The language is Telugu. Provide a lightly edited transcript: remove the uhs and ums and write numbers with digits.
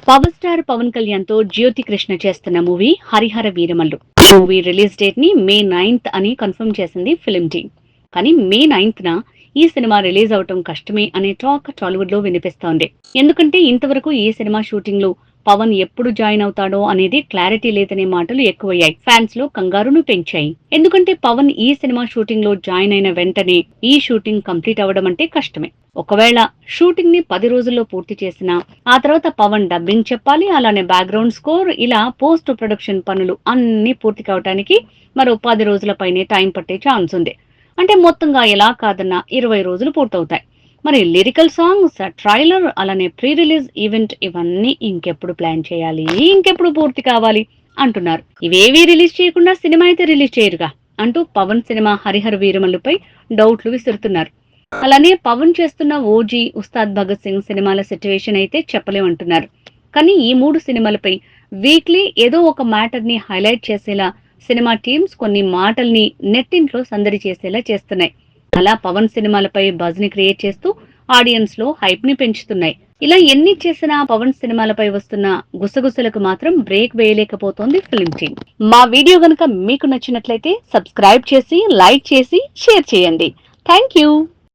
పవర్ స్టార్ పవన్ కళ్యాణ్ తో జ్యోతి కృష్ణ చేస్తున్న movie Harihara Veeramallu. Movie release date ని May 9th అని కన్ఫర్మ్ చేసింది ఫిల్మ్ టీమ్. కానీ May 9th ఈ సినిమా రిలీజ్ అవటం కష్టమే అనే టాక్ టాలీవుడ్ లో వినిపిస్తోంది. ఎందుకంటే ఇంతవరకు ఈ సినిమా షూటింగ్ లో పవన్ ఎప్పుడు జాయిన్ అవుతాడో అనేది క్లారిటీ లేదనే మాటలు ఎక్కువయ్యాయి. ఫ్యాన్స్ లో కంగారును పెంచాయి. ఎందుకంటే పవన్ ఈ సినిమా షూటింగ్ లో జాయిన్ అయిన వెంటనే ఈ షూటింగ్ కంప్లీట్ అవ్వడం అంటే కష్టమే. ఒకవేళ షూటింగ్ ని 10 రోజుల్లో పూర్తి చేసినా ఆ తర్వాత పవన్ డబ్బింగ్ చెప్పాలి, అలానే బ్యాక్గ్రౌండ్ స్కోర్, ఇలా పోస్ట్ ప్రొడక్షన్ పనులు అన్ని పూర్తి కావడానికి మరో 10 రోజుల పైనే టైం పట్టే ఛాన్స్ ఉంది. అంటే మొత్తంగా ఎలా కాదన్నా 20 రోజులు పూర్తవుతాయి. మరి లిరికల్ సాంగ్స్, ట్రైలర్, అలానే ప్రీ రిలీజ్ ఈవెంట్ ఇవన్నీ ఇంకెప్పుడు ప్లాన్ చేయాలి, ఇంకెప్పుడు పూర్తి కావాలి అంటున్నారు. ఇవేవీ రిలీజ్ చేయకుండా సినిమా అయితే రిలీజ్ చేయరుగా అంటూ పవన్ సినిమా హరిహర వీరమల్లుపై డౌట్లు విసురుతున్నారు. అలానే పవన్ చేస్తున్న ఓజీ, ఉస్తాద్ భగత్ సింగ్ సినిమాల సిచ్యువేషన్ అయితే చెప్పలేమంటున్నారు. కానీ ఈ 3 సినిమాలపై వీక్లీ ఏదో ఒక మ్యాటర్ ని హైలైట్ చేసేలా సినిమా టీమ్స్ కొన్ని మాటల్ని నెట్టింట్లో సందడి చేసేలా చేస్తున్నాయి. అలా పవన్ సినిమాలపై బజ్ ని క్రియేట్ చేస్తూ ఆడియన్స్ లో హైప్ ని పెంచుతున్నాయి. ఇలా ఎన్ని చేసినా పవన్ సినిమాలపై వస్తున్న గుసగుసలకు మాత్రం బ్రేక్ వేయలేకపోతోంది ఫిల్మ్ టీమ్. మా వీడియో గనుక మీకు నచ్చినట్లయితే సబ్స్క్రైబ్ చేసి, లైక్ చేసి, షేర్ చేయండి. Thank you.